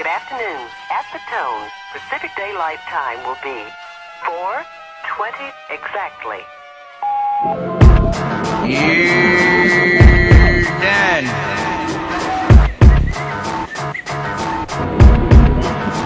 Good afternoon. At the tone, Pacific Daylight Time will be 4:20 exactly. You're done.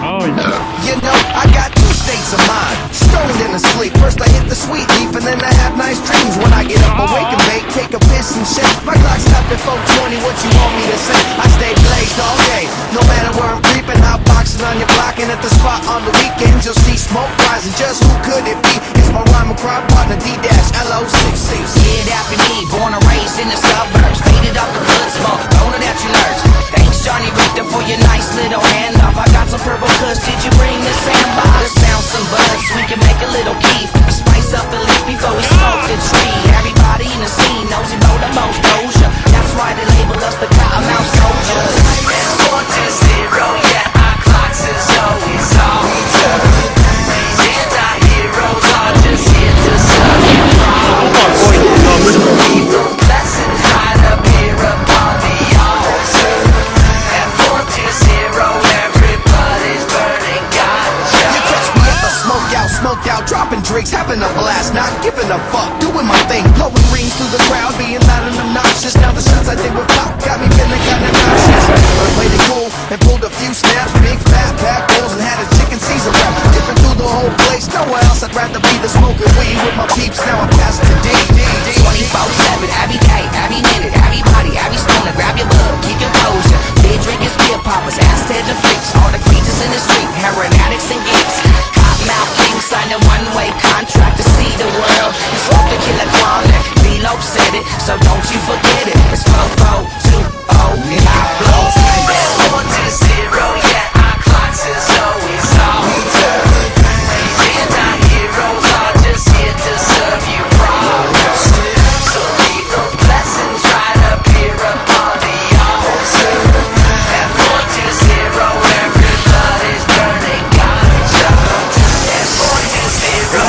Oh, yeah. You know, I got two states of mind, stoned and asleep. First I hit the sweet leaf, and then I have nice dreams. When I get up, awake and bake, take a piss and shit. My clock stopped at 4:20, what you want me to say? I stay blazed all day, no matter where I'm creeping. Hot boxing on your block, and at the spot on the weekends, you'll see smoke rising. Just who could it be? It's my rhyme and crime partner, D-LO66. Yeah, that be me, born and raised in the suburbs. Faded off the blood smoke, owner that you lurch. Thanks, Johnny Richter, for your nice little handoff. I got some purple kush, did you bring the sandbox? Let's bounce some buds, we can make a little keef. Spice up the leaf before we smoke the tree. Everybody in the scene knows you know the most doja. That's why they label us the Cottonmouth Soldiers. It's 4-0, yeah, our clocks is always on. Anti-heroes are just here to serve you wrong. Blessings right up here upon the altar. At 4-0, everybody's burning ganja. You catch me at the smoked out, dropping drinks, having a blast, not giving a fuck, doing my thing, blowing rings through the crowd, being loud and obnoxious. Now the shots I think were pop got me feeling kinda nauseous. I played it cool and pulled a few snaps, big fat pack balls, and had a chicken Caesar wrap, dipping through the whole place. Nowhere else I'd rather be than smoking weed with my peeps. Now I'm past the D. 24/7, every day, every minute, everybody, every stoner, grab your bug, keep your closure. Big drinkers, beer poppers, ass-heads and freaks, all the creatures in the street, heroin addicts and geeks. Cottonmouth King signed a one-way contract to see the world. He smoked to kill a chronic. D-Lo said it, so don't you forget it. It's 4-4-2-0, and I blow. It's 4-0, yeah, our clocks is always on. Anti-heroes are just here to serve you problems. So keep those blessings right up here upon the altar. At 4-0, everybody's burning ganja. At 4-0,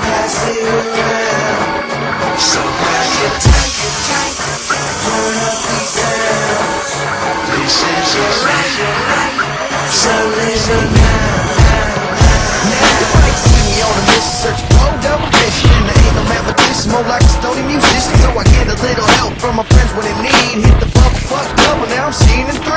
pass it around. So grab your tight, turn up these sounds. This is your right, so listen now. You might see me on a mission, search for double vision, and there ain't no mathematician, more like a stony musician. So I get a little help from my friends when they need. Hit the bubble fuck double, now I'm seeing in 3. 4,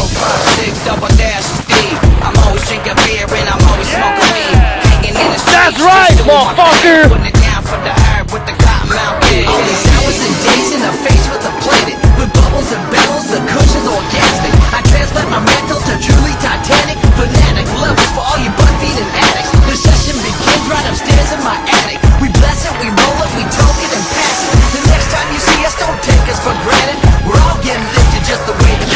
5, 6, double dash is deep. I'm always drinking beer and I'm always smoking weed. Hanging in the streets, That's right, just doing my motherfucker. thing. Putting it down for the herb with the Cottonmouth King. All these hours and days in the face with the planet, with bubbles and bellows, the cushion's orgasmic. I translate my mental to truly titanic. Fanatic levels for all you butt-feeding addicts. The session begins right upstairs in my attic. We bless it, we roll it, we toke it and pass it. The next time you see us, don't take us for granted. We're all getting lifted just the way that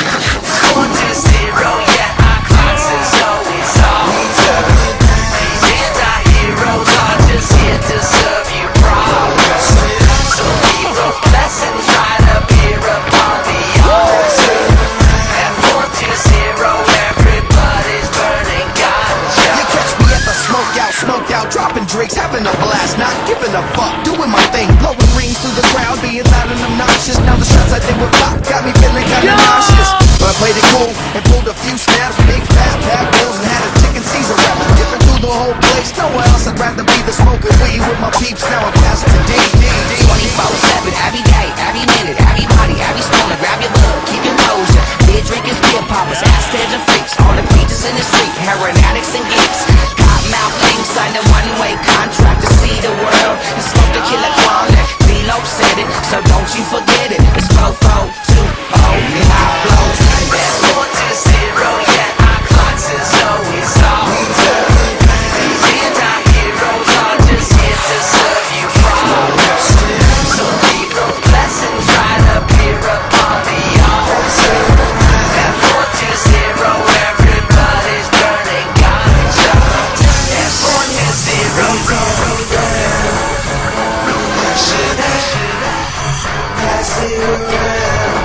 4-0, yeah, our clocks is always on. Anti-heroes are just here to serve you problems. So keep those blessings right up here upon the altar. At 4-0, everybody's burning ganja. You catch me at the smoked out, dropping drinks, having a blast, not giving a fuck, doing my thing, blowing rings through the crowd, being loud and obnoxious. Now the shots I think were pop got me feeling kinda nauseous. But I played it cool and pulled a few snaps, big fat pack balls, and had a chicken Caesar wrap, dipping through the whole place. Nowhere else I'd rather be than smoking weed with my peeps. Now I'm past the D. 24/7, every day, every minute, everybody, every stoner, grab your bug, keep your closure. Beer drinkers, beer poppers, ass-heads and freaks, all the creatures in the street, heroin addicts and geeks. Cottonmouth King signed a one-way contract to see the world. He smoked to kill a chronic. D-Lo said it, so don't you forget it. It's 4-4-2-0, and I blow. It's 4-0, yeah, our clocks is always on. Anti-heroes are just here to serve you problems. So keep those blessings right up here upon the altar. At 4-0, everybody's burning ganja. At 4-0, pass it around.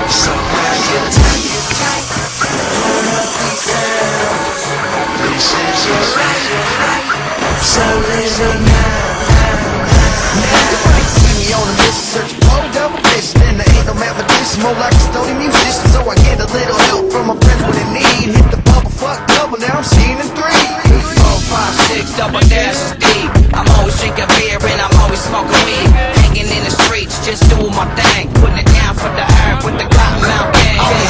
So grab your tight, turn up these sounds. This is your right, so listen now. You might see me on a mission, search for double vision, and there ain't no mathematician, a musician, so I get a little help from my friends when in need. Hit the bubble, fuck double, now I'm seeing in 3. 4, 5, 6, double dash is deep. I'm always drinking beer and I'm always smoking weed. Hanging in the streets, just doing my thing.